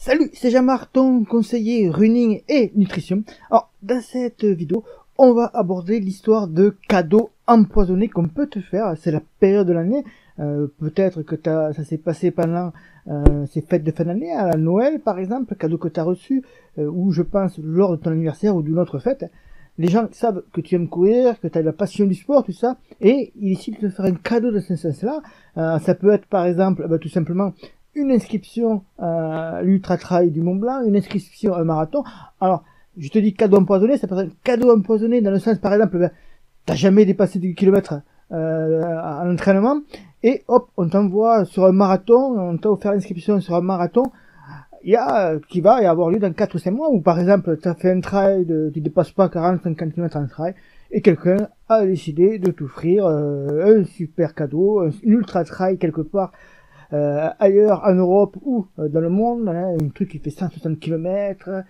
Salut, c'est Jean-Marc, ton conseiller running et nutrition. Alors, dans cette vidéo, on va aborder l'histoire de cadeaux empoisonnés qu'on peut te faire. C'est la période de l'année. Peut-être que ça s'est passé pendant ces fêtes de fin d'année, à Noël par exemple, cadeau que tu as reçu, ou je pense lors de ton anniversaire ou d'une autre fête. Les gens savent que tu aimes courir, que tu as la passion du sport, tout ça, et ils décident de te faire un cadeau de ce sens-là. Ça peut être par exemple, tout simplement, une inscription à l'Ultra Trail du Mont Blanc, une inscription à un marathon. Alors, je te dis cadeau empoisonné, ça peut être un cadeau empoisonné dans le sens, par exemple, t'as jamais dépassé 10 km en entraînement, et hop, on t'envoie sur un marathon, on t'a offert l'inscription sur un marathon, qui va y avoir lieu dans 4 ou 5 mois, ou par exemple, tu as fait un trail, tu dépasses pas 40-50 km en trail, et quelqu'un a décidé de t'offrir un super cadeau, un ultra trail quelque part, ailleurs en Europe ou dans le monde, un truc qui fait 160 km,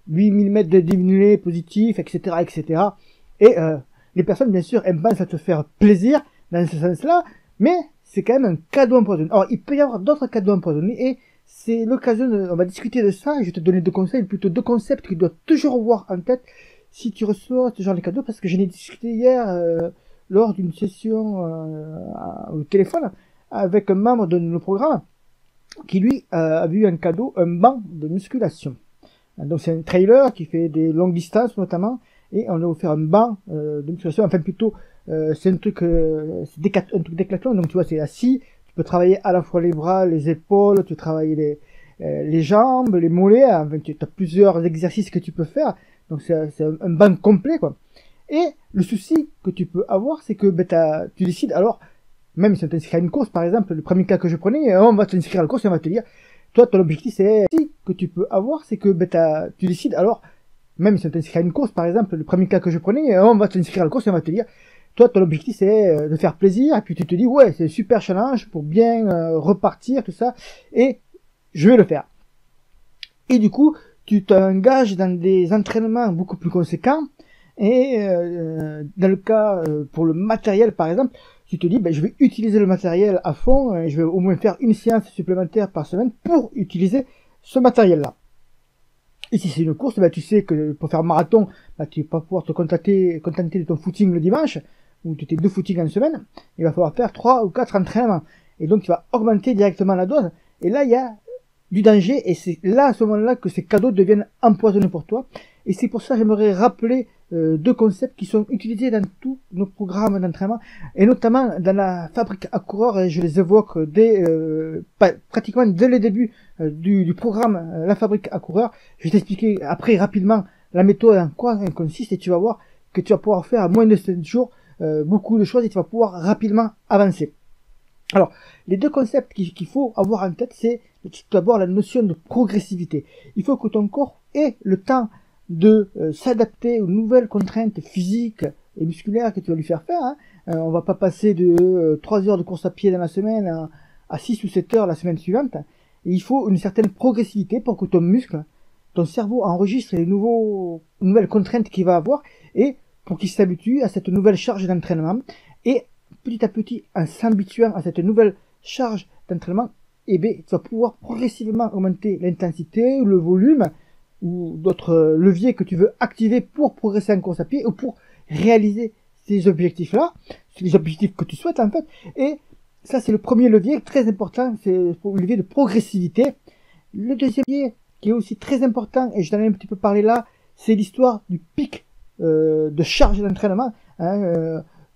8000 mètres de dénivelé positif, etc., etc. Et les personnes, bien sûr, elles pensent à te faire plaisir dans ce sens-là, mais c'est quand même un cadeau empoisonné. Alors, il peut y avoir d'autres cadeaux empoisonnés, et c'est l'occasion on va discuter de ça, et je vais te donner deux conseils, plutôt deux concepts que tu dois toujours avoir en tête si tu reçois ce genre de cadeaux, parce que j'en ai discuté hier lors d'une session au téléphone avec un membre de nos programmes qui lui a vu un cadeau, un banc de musculation. Donc c'est un trailer qui fait des longues distances notamment, et on a offert un banc de musculation, enfin plutôt c'est un truc un truc décathlon, donc tu vois c'est assis, tu peux travailler à la fois les bras, les épaules, tu travailles les jambes, les mollets, enfin, tu as plusieurs exercices que tu peux faire, donc c'est un banc complet quoi. Et le souci que tu peux avoir, c'est que tu décides alors, même si on t'inscrit à une course, par exemple, le premier cas que je prenais, on va t'inscrire à la course et on va te dire, toi, ton objectif, c'est, si, que tu peux avoir, c'est que, tu décides, alors, même si on t'inscrit à une course, par exemple, le premier cas que je prenais, on va t'inscrire à la course et on va te dire, toi, ton objectif, c'est de faire plaisir, et puis tu te dis, ouais, c'est un super challenge pour bien repartir, tout ça, et je vais le faire. Et du coup, tu t'engages dans des entraînements beaucoup plus conséquents, et dans le cas, pour le matériel, par exemple, tu te dis, je vais utiliser le matériel à fond, et je vais au moins faire une séance supplémentaire par semaine pour utiliser ce matériel-là. Et si c'est une course, tu sais que pour faire un marathon, tu vas pas pouvoir te contenter de ton footing le dimanche, ou de tes 2 footings en semaine, il va falloir faire 3 ou 4 entraînements. Et donc tu vas augmenter directement la dose, et là il y a du danger, et c'est là à ce moment-là que ces cadeaux deviennent empoisonnés pour toi. Et c'est pour ça que j'aimerais rappeler deux concepts qui sont utilisés dans tous nos programmes d'entraînement, et notamment dans la fabrique à coureurs, et je les évoque pratiquement dès le début du programme la fabrique à coureurs. Je vais t'expliquer après rapidement la méthode, en quoi elle consiste, et tu vas voir que tu vas pouvoir faire à moins de 7 jours beaucoup de choses, et tu vas pouvoir rapidement avancer. Alors, les deux concepts qu'il faut avoir en tête, c'est d'abord la notion de progressivité. Il faut que ton corps ait le temps de s'adapter aux nouvelles contraintes physiques et musculaires que tu vas lui faire faire. On va pas passer de 3 heures de course à pied dans la semaine à 6 ou 7 heures la semaine suivante. Et il faut une certaine progressivité pour que ton muscle, ton cerveau enregistre les nouvelles contraintes qu'il va avoir, et pour qu'il s'habitue à cette nouvelle charge d'entraînement. Et petit à petit, en s'habituant à cette nouvelle charge d'entraînement, tu vas pouvoir progressivement augmenter l'intensité, le volume, ou d'autres leviers que tu veux activer pour progresser en course à pied, ou pour réaliser ces objectifs-là, les objectifs que tu souhaites en fait. Et ça, c'est le premier levier très important, c'est le levier de progressivité. Le deuxième levier, qui est aussi très important, et je t'en ai un petit peu parlé là, c'est l'histoire du pic de charge d'entraînement.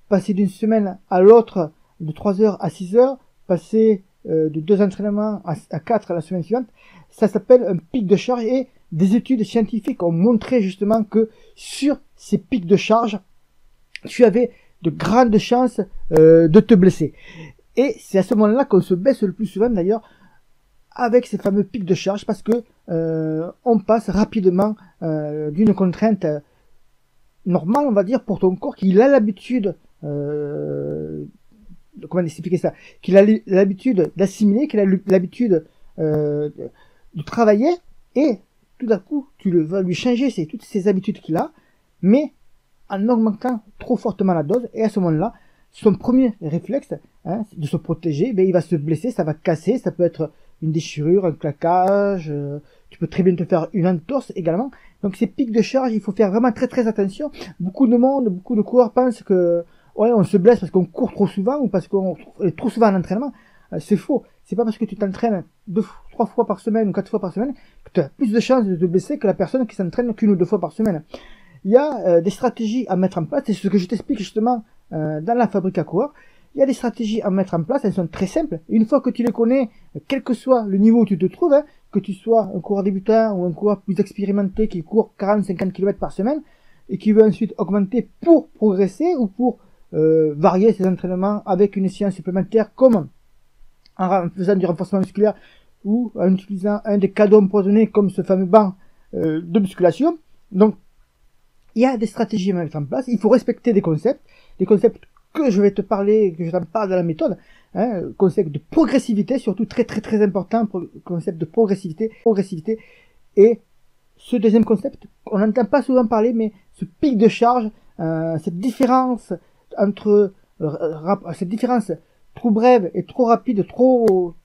Passer d'une semaine à l'autre, de 3 heures à 6 heures, passer de 2 entraînements à 4 la semaine suivante, ça s'appelle un pic de charge, et des études scientifiques ont montré justement que sur ces pics de charge, tu avais de grandes chances de te blesser. Et c'est à ce moment-là qu'on se baisse le plus souvent d'ailleurs avec ces fameux pics de charge, parce que on passe rapidement d'une contrainte normale, on va dire, pour ton corps qui a l'habitude comment expliquer ça, qu'il a l'habitude d'assimiler, qu'il a l'habitude de travailler, et tout d'un coup tu vas lui changer toutes ces habitudes qu'il a, mais en augmentant trop fortement la dose. Et à ce moment-là, son premier réflexe, de se protéger, il va se blesser, ça va casser, ça peut être une déchirure, un claquage, tu peux très bien te faire une entorse également. Donc ces pics de charge, il faut faire vraiment très très attention. Beaucoup de monde, beaucoup de coureurs pensent que ouais, on se blesse parce qu'on court trop souvent ou parce qu'on est trop souvent en entraînement. C'est faux. C'est pas parce que tu t'entraînes 3 fois par semaine ou 4 fois par semaine que tu as plus de chances de te blesser que la personne qui s'entraîne qu'une ou 2 fois par semaine. Il y a des stratégies à mettre en place, c'est ce que je t'explique justement dans la fabrique à coureurs. Il y a des stratégies à mettre en place, elles sont très simples. Une fois que tu les connais, quel que soit le niveau où tu te trouves, hein, que tu sois un coureur débutant ou un coureur plus expérimenté qui court 40-50 km par semaine et qui veut ensuite augmenter pour progresser ou pour varier ses entraînements avec une séance supplémentaire comme en faisant du renforcement musculaire ou en utilisant un des cadeaux empoisonnés comme ce fameux banc de musculation. Donc, il y a des stratégies à mettre en place. Il faut respecter des concepts que je vais te parler, que je t'en parle dans la méthode, hein, concept de progressivité, surtout très très très important, concept de progressivité, et ce deuxième concept, on n'entend pas souvent parler, mais ce pic de charge, cette différence entre, cette différence trop brève et trop rapide, trop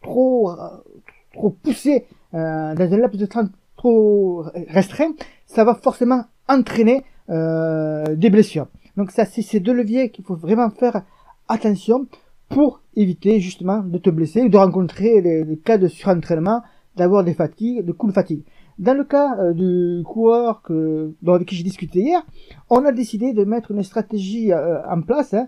poussée, dans un laps de temps trop restreint, ça va forcément entraîner des blessures. Donc ça, c'est ces deux leviers qu'il faut vraiment faire attention pour éviter justement de te blesser ou de rencontrer les cas de surentraînement, d'avoir des fatigues, de coups de fatigue. Dans le cas du coureur avec qui j'ai discuté hier, on a décidé de mettre une stratégie en place. Hein.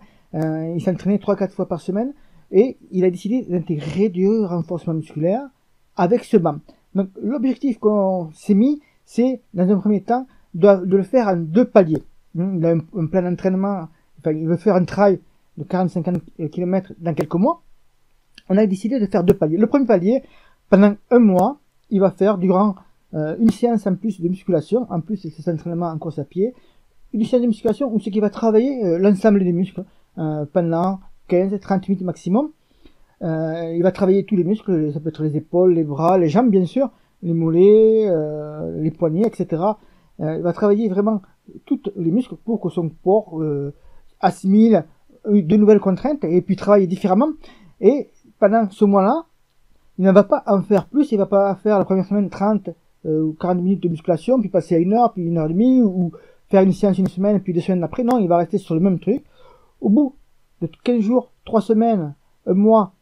Il s'entraînait 3-4 fois par semaine et il a décidé d'intégrer du renforcement musculaire avec ce banc. Donc l'objectif qu'on s'est mis, c'est dans un premier temps de le faire en 2 paliers. Il a un plan d'entraînement, enfin il veut faire un trail de 40-50 km dans quelques mois. On a décidé de faire 2 paliers. Le premier palier, pendant 1 mois, il va faire durant une séance en plus de musculation, en plus de ses entraînements en course à pied, une séance de musculation où c'est qu'il va travailler l'ensemble des muscles pendant 15-30 minutes maximum. Il va travailler tous les muscles, ça peut être les épaules, les bras, les jambes bien sûr, les mollets, les poignets, etc. Il va travailler vraiment tous les muscles pour que son corps assimile de nouvelles contraintes et puis travaille différemment. Et pendant ce mois-là, il ne va pas en faire plus, il va pas faire la première semaine 30 ou 40 minutes de musculation, puis passer à 1 heure, puis 1 heure et demie, ou faire une séance 1 semaine, puis 2 semaines après. Non, il va rester sur le même truc. Au bout de 15 jours, 3 semaines, 1 mois,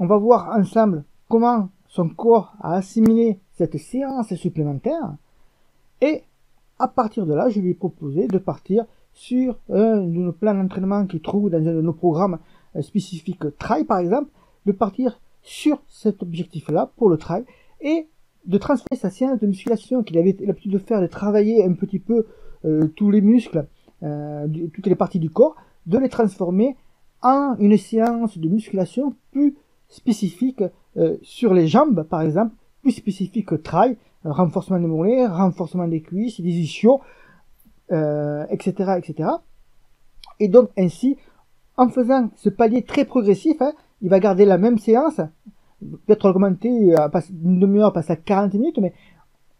on va voir ensemble comment son corps a assimilé cette séance supplémentaire. Et à partir de là, je lui ai proposé de partir sur un plan d'entraînement qu'il trouve dans un de nos programmes spécifiques trail par exemple, de partir sur cet objectif-là pour le trail et de transférer sa séance de musculation qu'il avait l'habitude de faire, de travailler un petit peu tous les muscles, toutes les parties du corps, de les transformer en une séance de musculation plus spécifique sur les jambes par exemple, plus spécifique trail, renforcement des mollets, renforcement des cuisses, des ischios, etc., etc. Et donc ainsi, en faisant ce palier très progressif, hein, il va garder la même séance, peut-être augmenter d'une demi-heure, passer à 40 minutes,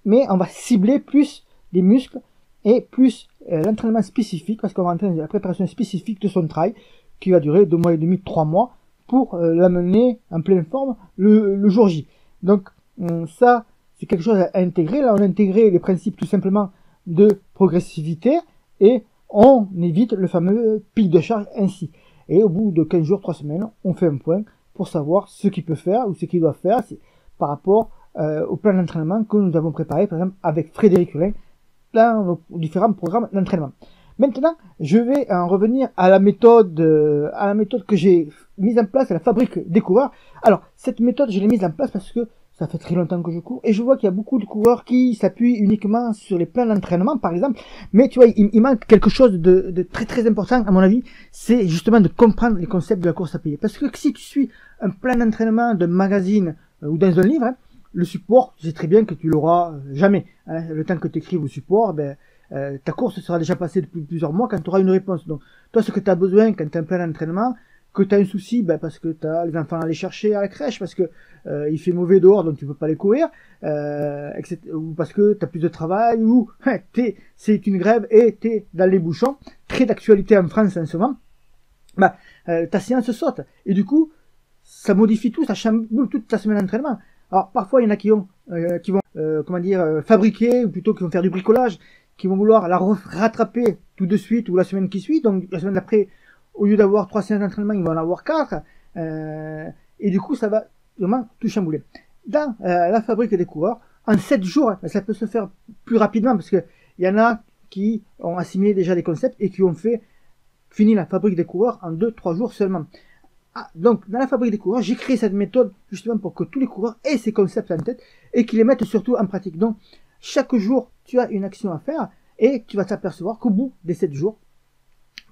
mais on va cibler plus les muscles et plus l'entraînement spécifique, parce qu'on va entraîner la préparation spécifique de son trail, qui va durer 2 mois et demi, 3 mois, pour l'amener en pleine forme le jour J. Donc ça, c'est quelque chose à intégrer. Là, on a intégré les principes tout simplement de progressivité et on évite le fameux pic de charge ainsi. Et au bout de 15 jours, 3 semaines, on fait un point pour savoir ce qu'il peut faire ou ce qu'il doit faire par rapport au plan d'entraînement que nous avons préparé, par exemple, avec Frédéric Hulin, dans nos différents programmes d'entraînement. Maintenant, je vais en revenir à la méthode que j'ai mise en place à la fabrique des coureurs. Alors, cette méthode, je l'ai mise en place parce que ça fait très longtemps que je cours et je vois qu'il y a beaucoup de coureurs qui s'appuient uniquement sur les plans d'entraînement, par exemple. Mais tu vois, il manque quelque chose de très très important, à mon avis, c'est justement de comprendre les concepts de la course à pied. Parce que si tu suis un plan d'entraînement d'un magazine ou dans un livre, hein, le support, tu sais très bien que tu l'auras jamais. Hein. Le temps que tu écrives au support, ta course sera déjà passée depuis plusieurs mois quand tu auras une réponse. Donc, toi, ce que tu as besoin quand tu as un plan d'entraînement, que tu as un souci, parce que tu as les enfants à aller chercher à la crèche, parce que il fait mauvais dehors, donc tu peux pas les courir, etc., ou parce que tu as plus de travail, ou c'est une grève et tu es dans les bouchons, très d'actualité en France en ce moment, ta séance saute. Et du coup, ça modifie tout, ça chamboule toute ta semaine d'entraînement. Alors parfois il y en a qui vont fabriquer, ou plutôt qui vont faire du bricolage, qui vont vouloir la rattraper tout de suite ou la semaine qui suit. Donc la semaine d'après, au lieu d'avoir 3 séances d'entraînement, ils vont en avoir 4. Et du coup ça va vraiment tout chambouler. Dans la fabrique des coureurs, en 7 jours, ça peut se faire plus rapidement, parce que il y en a qui ont assimilé déjà des concepts et qui ont fini la fabrique des coureurs en 2-3 jours seulement. Donc, dans la fabrique des coureurs, j'ai créé cette méthode justement pour que tous les coureurs aient ces concepts en tête et qu'ils les mettent surtout en pratique. Donc, chaque jour, tu as une action à faire et tu vas t'apercevoir qu'au bout des 7 jours,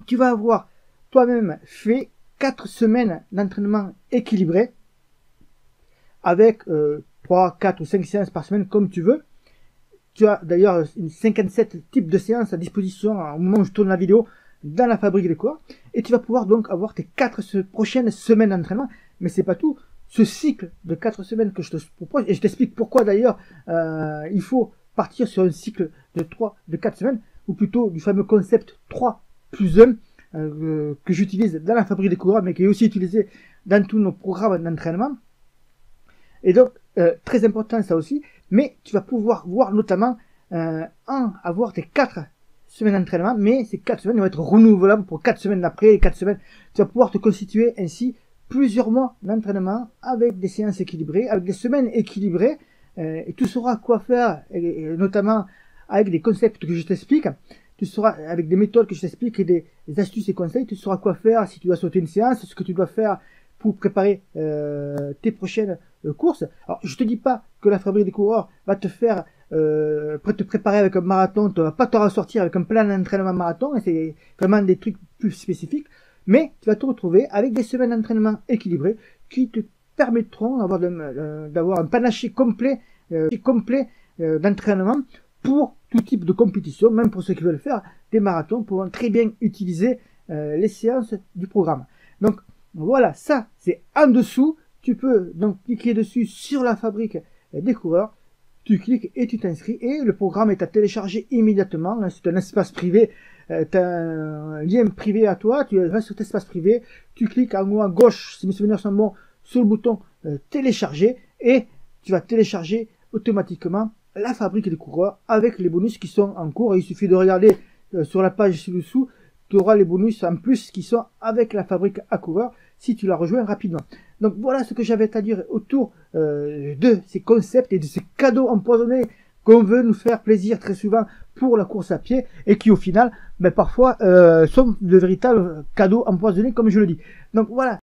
tu vas avoir toi-même fait 4 semaines d'entraînement équilibré avec 3, 4 ou 5 séances par semaine comme tu veux. Tu as d'ailleurs une 57 types de séances à disposition au moment où je tourne la vidéo dans la fabrique des coureurs, et tu vas pouvoir donc avoir tes 4 prochaines semaines d'entraînement. Mais c'est pas tout. Ce cycle de 4 semaines que je te propose, et je t'explique pourquoi d'ailleurs il faut partir sur un cycle de 4 semaines, ou plutôt du fameux concept 3 plus 1 que j'utilise dans la fabrique des coureurs, mais qui est aussi utilisé dans tous nos programmes d'entraînement. Et donc, très important ça aussi, mais tu vas pouvoir voir notamment avoir tes 4 semaines d'entraînement, mais ces 4 semaines vont être renouvelables pour 4 semaines d'après et 4 semaines. Tu vas pouvoir te constituer ainsi plusieurs mois d'entraînement avec des séances équilibrées, avec des semaines équilibrées, et tu sauras quoi faire, et notamment avec des concepts que je t'explique. Tu sauras, avec des méthodes que je t'explique et des astuces et conseils, tu sauras quoi faire si tu dois sauter une séance, ce que tu dois faire pour préparer tes prochaines courses. Alors, je te dis pas que la fabrique des coureurs va te faire te préparer avec un marathon, tu vas pas te ressortir avec un plan d'entraînement marathon, et c'est vraiment des trucs plus spécifiques, mais tu vas te retrouver avec des semaines d'entraînement équilibrées qui te permettront d'avoir un panaché complet d'entraînement pour tout type de compétition, même pour ceux qui veulent faire des marathons, pourront très bien utiliser les séances du programme. Donc voilà, ça c'est en dessous. Tu peux donc cliquer dessus sur la fabrique des coureurs, tu cliques et tu t'inscris, et le programme est à télécharger immédiatement. C'est un espace privé, tu as un lien privé à toi, tu vas sur cet espace privé, tu cliques en haut à gauche, si mes souvenirs sont bons, sur le bouton télécharger, et tu vas télécharger automatiquement la fabrique des coureurs avec les bonus qui sont en cours. Et il suffit de regarder sur la page ci-dessous, tu auras les bonus en plus qui sont avec la fabrique à coureurs si tu la rejoins rapidement. Donc voilà ce que j'avais à dire autour de ces concepts et de ces cadeaux empoisonnés qu'on veut nous faire plaisir très souvent pour la course à pied, et qui au final parfois sont de véritables cadeaux empoisonnés, comme je le dis. Donc voilà.